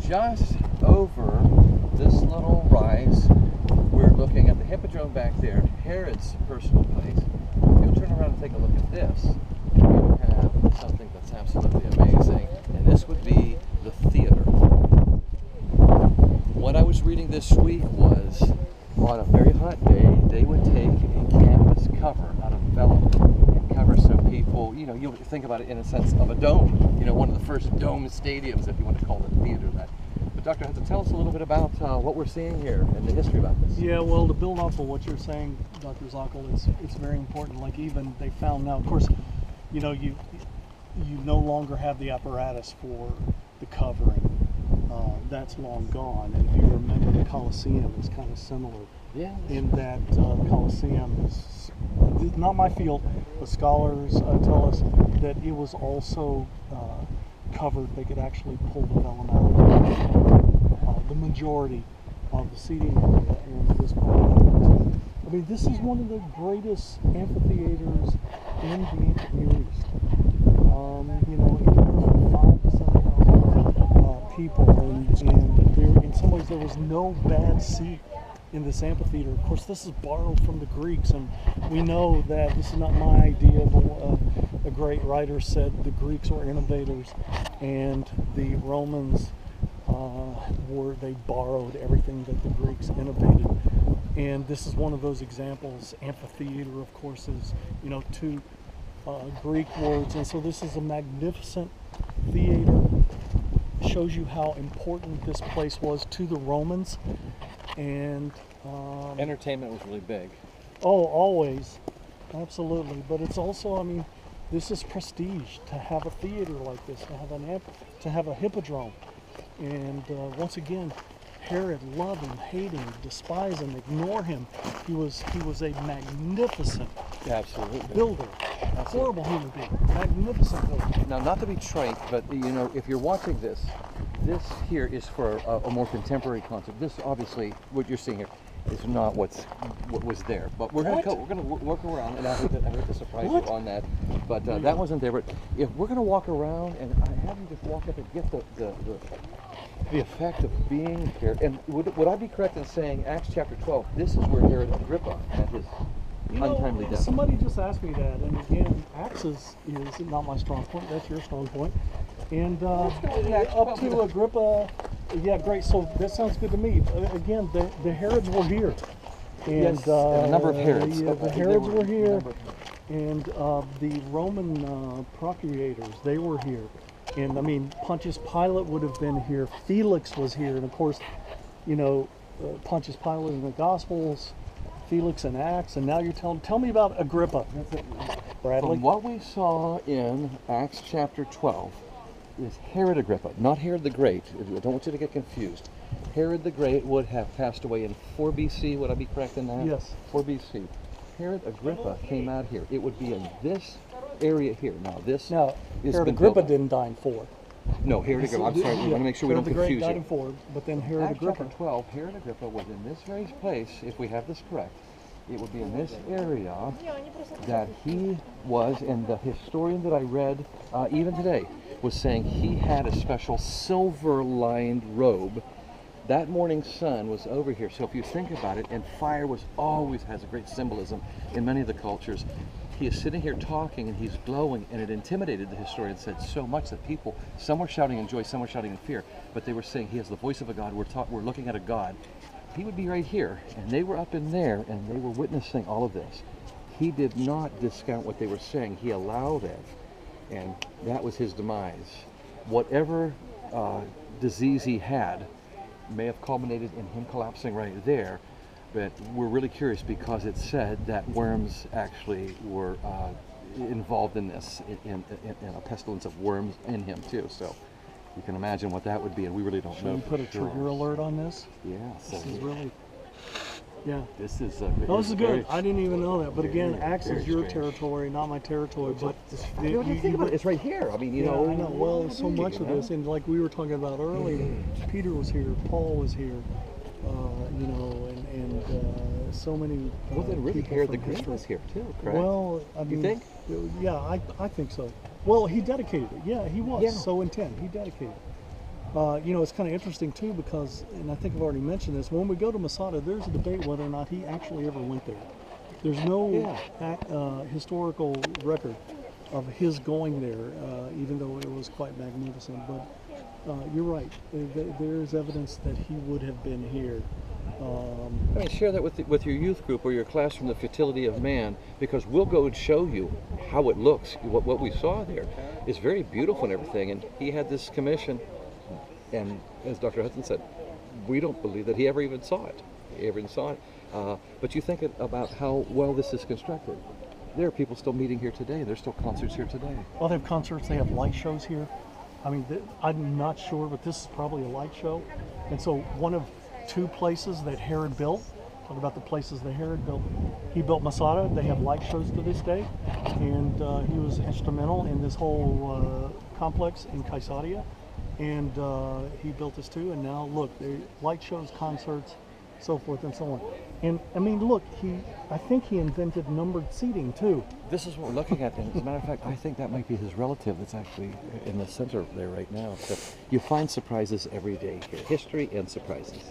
just over this little rise, we're looking at the Hippodrome back there, Herod's personal place. If you'll turn around and take a look at this, you have something that's absolutely amazing, and this would be the theater. What I was reading this week was, on a very hot day, they would take a canvas cover out of vellum and cover some people, you'll think about it in a sense of a dome, one of the first dome stadiums, if you want to call it theater. That. But Dr. Hess, tell us a little bit about what we're seeing here and the history about this. Yeah, well, to build off of what you're saying, Dr. Zockel, it's very important. Like, even they found now, of course, you no longer have the apparatus for the covering. That's long gone. And if you remember, the Colosseum is kind of similar. Yeah. In that Colosseum is not my field, but scholars tell us that it was also covered. They could actually pull the vellum out. The majority of the seating area in this part of it. I mean, this is one of the greatest amphitheaters in the ancient Near East. From 5,000 to 7,000 people, and there, in some ways, there was no bad seat in this amphitheater. Of course, this is borrowed from the Greeks, and we know that this is not my idea, but a great writer said the Greeks were innovators, and the Romans they borrowed everything that the Greeks innovated. And this is one of those examples. Amphitheater, of course, is two Greek words, and so this is a magnificent theater. Shows you how important this place was to the Romans. And entertainment was really big. Oh, always, absolutely. But it's also, this is prestige to have a theater like this, to have a hippodrome. And once again, Herod loved him, hate him, despise him, ignore him. He was a magnificent builder. Absolutely. Horrible human being, magnificent builder. Now, not to be trite, but if you're watching this here is for a more contemporary concept. This, obviously, what you're seeing here is not what was there. But we're going to work around, and I hate to surprise you on that. But that wasn't there. But if we're going to walk around, and I have you just walk up and get the effect of being here. And would I be correct in saying Acts chapter 12? This is where Herod Agrippa had his untimely death. Somebody just asked me that, and again, Acts is not my strong point. That's your strong point. And up to Agrippa, yeah, great. So that sounds good to me. Again, the Herods were here, and yes, a number of Herods. Yeah, the Herods were here, and the Roman procurators, they were here. And Pontius Pilate would have been here. Felix was here, and of course, Pontius Pilate in the Gospels, Felix in Acts, and now you're tell me about Agrippa. Bradley? From what we saw in Acts chapter 12 is Herod Agrippa, not Herod the Great. I don't want you to get confused. Herod the Great would have passed away in 4 BC. Would I be correct in that? Yes. 4 BC. Herod Agrippa came out here. It would be in this area here. Now, Herod Agrippa didn't die in 4. No, Herod Agrippa. I'm sorry. We want to make sure we don't confuse you. Herod the Great died in 4, but then Herod Agrippa. Chapter 12, Herod Agrippa was in this very place. If we have this correct, it would be in this area that he was, and the historian that I read even today was saying he had a special silver-lined robe. That morning sun was over here. So if you think about it, and fire always has a great symbolism in many of the cultures. He is sitting here talking, and he's glowing, and it intimidated, the historian said, so much that people, some were shouting in joy, some were shouting in fear, but they were saying he has the voice of a God. We're looking at a God. He would be right here, and they were up in there, and they were witnessing all of this. He did not discount what they were saying. He allowed it, and that was his demise. Whatever disease he had may have culminated in him collapsing right there, but we're really curious because it said that worms actually were involved in this, in a pestilence of worms in him too. So you can imagine what that would be, and we really don't know. Should we put a trigger alert on this? Yeah. This is really, yeah. This is this is good. I didn't even know that. But again, Acts is your territory, not my territory. But think about it. It's right here. I know. Well, so much of this, and like we were talking about earlier, Peter was here, Paul was here, and so many. Well, then really Herod the Great was here too, correct? Well, you think? Yeah, I think so. Well, he dedicated it. Yeah, he was. Yeah. So intent. He dedicated it. You know, it's kind of interesting too because, and I think I've already mentioned this, when we go to Masada, there's a debate whether or not he actually ever went there. There's no historical record of his going there, even though it was quite magnificent. But you're right, there is evidence that he would have been here. I mean, share that with your youth group or your class from the futility of man, because we'll go and show you how it looks. What we saw there is very beautiful and everything, and he had this commission, and as Dr. Hudson said, we don't believe that he ever even saw it. But you think about how well this is constructed. There are people still meeting here today. There's still concerts here today. Well, they have concerts, they have light shows here. I mean, I'm not sure, but this is probably a light show. And so one of two places that Herod built, talk about the places that Herod built. He built Masada. They have light shows to this day. And he was instrumental in this whole complex in Caesarea. And he built this too. And now look, light shows, concerts, so forth and so on. And I mean, look, I think he invented numbered seating too. This is what we're looking at, and as a matter of fact, I think that might be his relative that's actually in the center there right now. So you find surprises every day here, history and surprises.